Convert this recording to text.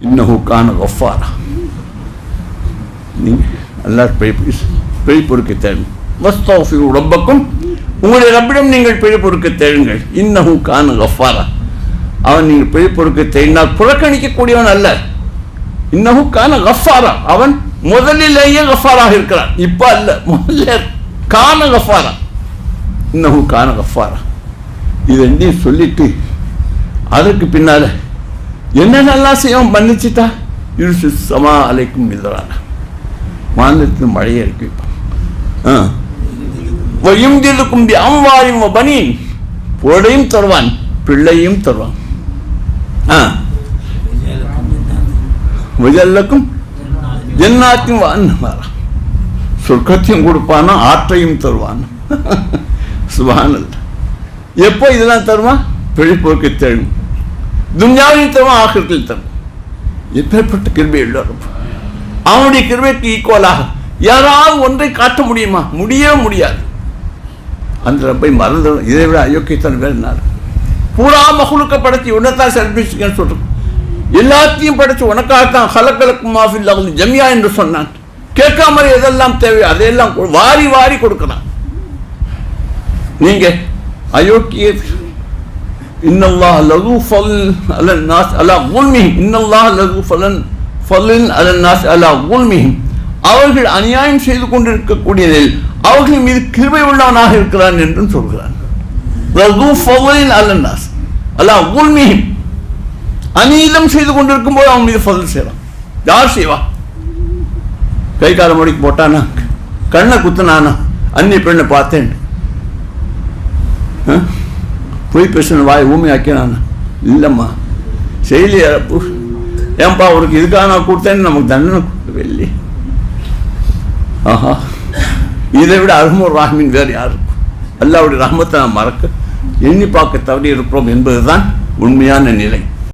இன்னஹு கான கஃபாரா. நீங்கள் அல்லாஹ் பிழை பொறுக்க தேடும். வஸ்தஃபிரு ரப்பக்கும், உங்களுடைய ரப்பிடம் நீங்கள் பிழை பொறுக்க தேடுங்கள். இன்னஹு கான கஃபாரா, அவன் நீங்கள் பிழை பொறுக்க தேடினால் புறக்கணிக்கக்கூடியவன் அல்ல. இன்னஹு கான கஃபாரா, அவன் முதலிலேயே கஃபாராக இருக்கிறான், இப்ப அல்ல, முதல்ல கான கஃபாரா. இன்னஹு கான கஃபாரா. இது ரெண்டையும் சொல்லிட்டு அதுக்கு பின்னால என்னென்னலாம் செய்வோம் மன்னிச்சுட்டா, யூசு சமா அலைக்கும் மிதரான, மாநிலத்தில் மழையை இறக்கி வைப்பான். வயும்திலுக்கும் பி அம்வாலின் வ பனீன், பொருளையும் தருவான், பிள்ளையும் தருவான். வஜல்லக்கும் ஜன்னாத்தின் வ அன்ஹாரா, சொர்க்கத்தையும் கொடுப்பானா, ஆற்றையும் தருவான். சுப்ஹானல்லாஹ். எப்போ இதெல்லாம் தருவான்? பிழை பொறுக்க தேடும். துன்யாவில் தருவான், ஆகிரத்தில் தருவான். எப்பேற்பட்ட கிருபை உள்ளவரும். அவனுடைய கிருபைக்கு ஈக்குவலாக யாராவது ஒன்றை காட்ட முடியுமா? முடியவே முடியாது. அந்த ரப்பை மறந்து இதை விட அயோக்கியத்தன் வேறு பூரா மகுழுக்க படைச்சி உன்னதான் செல்பிச்சுக்கன்னு சொல்றோம். எல்லாத்தையும் படைச்சு உனக்காகத்தான் ஹலக்கலக்கும் மாஃபில் அகுல் ஜமியா என்று சொன்னான். கேட்காமல் எதெல்லாம் தேவையோ அதையெல்லாம் வாரி வாரி கொடுக்கிறான். நீங்க அயோக்கிய இன்னல்லாஹ் லகு ஃபல் அலன் நாஸ் அலா குல்மிஹிம், இன்னல்லாஹ் லகு ஃபலன் அலன் நாஸ் அலா குல்மிஹிம், அவர்கள் அநியாயம் செய்து கொண்டிருக்கக்கூடியதில் அவர்கள் மீது கிருபை உள்ளவனாக இருக்கிறான் என்றும் சொல்கிறான். லகு ஃபலன் அலன் நாஸ் அலா குல்மிஹிம், அநீதம் செய்து கொண்டிருக்கும் போது அவன் மீது ஃபல் செய்யறான். யார் செய்வா? கை கால மொழிக்கு போட்டானா, கண்ணை குத்துனானா, அந்நிய பெண்ணை பார்த்தேன், பொய் பேசின வாய் ஊமை ஆக்கினானா, இல்லைம்மா செயலி இறப்பு, ஏன்பா அவருக்கு இதுக்காக நான் கொடுத்தேன்னு நமக்கு தண்டனை கொடுக்கவே இல்லை. ஆஹா, இதை விட அர்ஹமர் ராஹிமின் வேறு யார் இருக்கும்? அல்லாஹ்வுடைய ரஹ்மத்தை நாம் மறக்க எண்ணி பார்க்க தவறி இருக்கிறோம் என்பதுதான் உண்மையான நிலை.